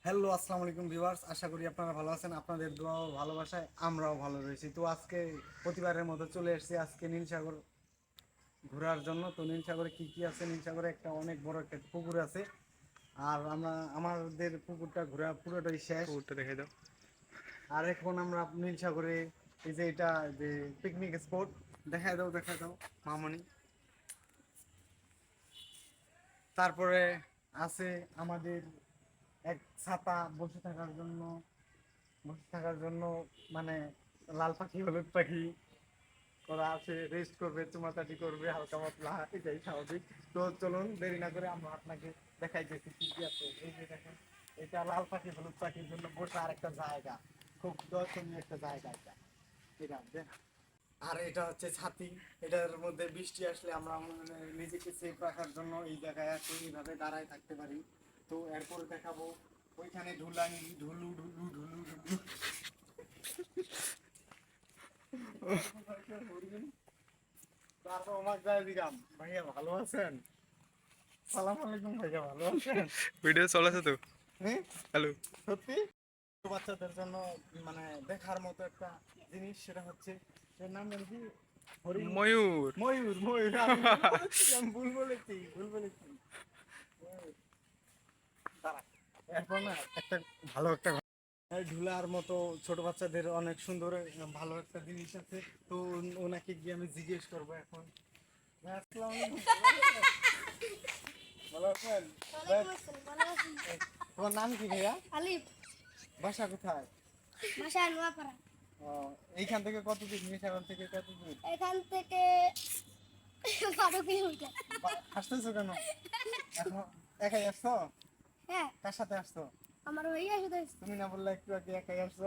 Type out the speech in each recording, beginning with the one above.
Hello, আসসালামু আলাইকুম viewers. আশা করি আপনারা ভালো আছেন। আপনাদের দোয়া ও ভালোবাসায় আমরাও ভালো রয়েছি। তো আজকে প্রতিবারের মতো চলে এসেছি আজকে নীলসাগর ঘোরার জন্য। তো নীলসাগরে কি কি আছে? নীলসাগরে একটা অনেক বড় একটা পুকুর আছে। আর আমাদের পুকুরটা ঘোরা পুরোটাই শেষ। পুকুরটা দেখে দাও। আর এখন আমরা নীলসাগরে এই যে এটা যে পিকনিক স্পট, দেখায় দাও মামনি। তারপরে আছে আমাদের এক ছাতা বসে থাকার জন্য মানে লাল পাখি হলুদ পাখি করা আছে, রেস্ট করবে, চুমাচাটি করবে হালকা পাতলা, এটাই স্বাভাবিক। তো চলুন দেরি না করে আমরা আপনাকে দেখাইতেছি কি কি আছে। এই যে দেখেন, এটা লাল পাখি হলুদ পাখির জন্য বসার একটা জায়গা, খুব দর্শনীয় একটা জায়গা এটা। এটা দেখ। আর এটা হচ্ছে ছাতি, এটার মধ্যে বৃষ্টি আসলে আমরা মানে নিজেকে সেফ রাখার জন্য এই জায়গায় আছে, এইভাবে দাঁড়ায় থাকতে পারি। তো এরপরে দেখাবো ওইখানে ঢুলানি ঢুলু ঢুলু ঢুলু ঢুলু। তারপর আমার যায় দিলাম, ভাইয়া ভালো আছেন? সালাম আলাইকুম ভাইয়া, ভালো আছেন? ভিডিও চলেছে তো। হ্যাঁ, হ্যালো। সত্যি ছোট বাচ্চাদের জন্য মানে দেখার মতো একটা জিনিস, সেটা হচ্ছে এর নাম জানি কি, হরিণ। ময়ূর। ময়ূর ময়ূর আমি ভুল বলেছি। ময়ূর। দাঁড়া, এরপর না একটা ভালো একটা এই ঢুলার মতো ছোট বাচ্চাদের অনেক সুন্দর ভালো একটা জিনিস আছে। তো ওনাকে গিয়ে আমি জিজ্ঞেস করবো এখন। ভাই, আসসালামু আলাইকুম। ভালো আছেন? ভাই, ওয়ালাইকুম আসসালাম, ভালো আছি। তোমার নাম কি ভাইয়া? আলিফ, বাসা কোথায়? বাসা নোয়াপাড়া। ও, এইখান থেকে কত দূর? নিশাগর থেকে কত দূর? এখান থেকে 12 কিলোমিটার। আসতেছো কেন এখন? একাই আসছো? হ্যাঁ, কার সাথে আসছো? আমার ভাইয়া সাথে আসছে। তুমি না বললে একটু আগে একাই আসছো?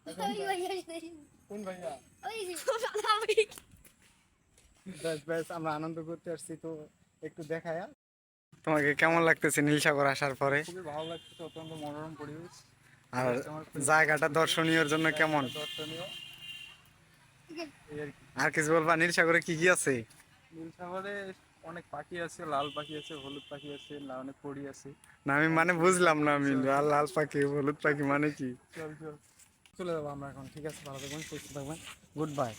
ওই ভাইয়ার সাথে আসছে। কোন ভাইয়া? ওই যে বেশ বেশ, আমরা আনন্দ করতে আসছি, তো একটু দেখায়া। তোমাকে কেমন লাগতেছে নীলসাগর আসার পরে? খুবই ভালো লাগছে, অত্যন্ত মনোরম পরিবেশ। আর আমার খুবই জায়গাটা দর্শনীয়র জন্য কেমন? দর্শনীয় এই আর কি। আর কিছু বলবা? নীলসাগরে কি কি আছে? নীলসাগরে অনেক পাখি আছে, লাল পাখি আছে, হলুদ পাখি আছে, অনেক পরি আছে। না আমি মানে বুঝলাম না, আমি লাল লাল পাখি হলুদ পাখি মানে কি? চল চল, চলে যাবো আমরা এখন। ঠিক আছে, ভালো থাকবেন, সুস্থ থাকবেন, গুড বাই।